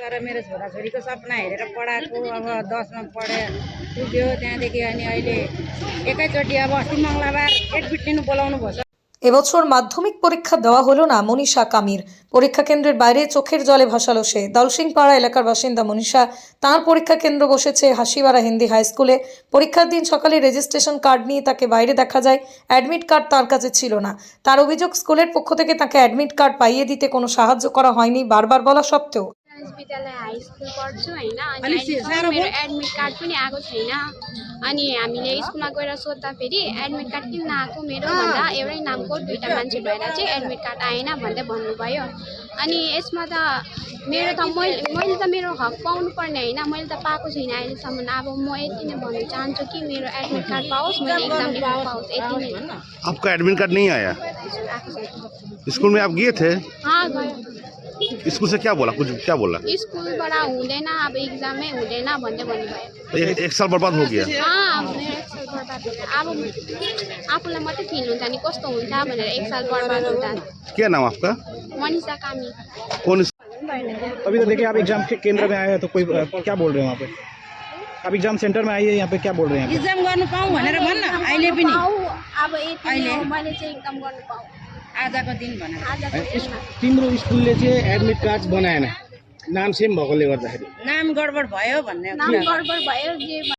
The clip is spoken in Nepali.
तर मेरो छोराछोरीको सपना हेरेर पढाएको अब 10मा पढे पुग्यो त्यहाँदेखि अनि अहिले एकैचोटि अब अस्ति मङ्गलबार एडमिट लिनु बोलाउनु भयो। এবছর মাধ্যমিক পরীক্ষা দেওয়া হলো না মনীষা কামির। পরীক্ষা কেন্দ্রের বাইরে চোখের জলে ভাসালো সে। দলসিংপাড়া এলাকার বাসিন্দা মনীষা। তার পরীক্ষা কেন্দ্র বসেছে হাসিবাড়া হিন্দি হাই স্কুলে। পরীক্ষার দিন সকালে রেজিস্ট্রেশন কার্ড নিয়ে তাকে বাইরে দেখা যায়। অ্যাডমিট কার্ড তার কাছে ছিল না। তার অভিযোগ স্কুলের পক্ষ থেকে তাকে অ্যাডমিট কার্ড পাইয়ে দিতে কোনো সাহায্য করা হয়নি বারবার বলা সত্ত্বেও। विद्यालय हाई स्कुल पढ्छु हैन अनि मेरो एडमिट कार्ड पनि आएको छैन अनि हामीले स्कुलमा गएर सोध्दाखेरि एडमिट कार्ड किन नआएको मेरो भन्दा एउटै नामको दुईटा मान्छे भएर चाहिँ एडमिट कार्ड आएन भन्दै भन्नुभयो। अनि यसमा त मेरो त मैले त मेरो हक पाउनु पर्ने हैन, मैले त पाएको छैन अहिलेसम्म। अब म यति नै भन्न चाहन्छु कि मेरो एडमिट कार्ड पाओस्, मैले एक्जाम दिन पाओस्, यति नै। आपका एडमिट कार्ड नहीं आया? स्कूल में आप गए थे? हाँ गयो। स्कूल से क्या बोला, कुछ क्या बोला? स्कुलबाट हुँदैन अब एक्जामै हुँदैन भन्दै भन्नुभयो। एक साल बर्बाद हो गया। अब मेरो एक साल बर्बाद हुन्छ। अब आफूलाई मात्रै फिल हुन्छ नि कस्तो हुन्छ भनेर एक साल बर्बाद हुँदा। क्या नाम आपका? मनीषा कामी। कौन? अभी तो देखिए आप एग्जाम के केंद्र में आए हैं तो कोई क्या बोल रहे हैं वहाँ पे? आप एग्जाम सेंटर में आइए, यहाँ पे क्या बोल रहे हैं? एक्जाम गर्नु पाऊँ भनेर भन्न अहिले पनि अब यति मैले चाहिँ एकदम गर्नु पाऊँ आजको दिन भनेर। आजको दिनमा तिम्रो स्कुलले चाहिँ एडमिट कार्ड बनाएन, नाम सेम भएकोले गर्दाखेरि। नाम गडबड भयो भन्ने नाम गडबड भयो जे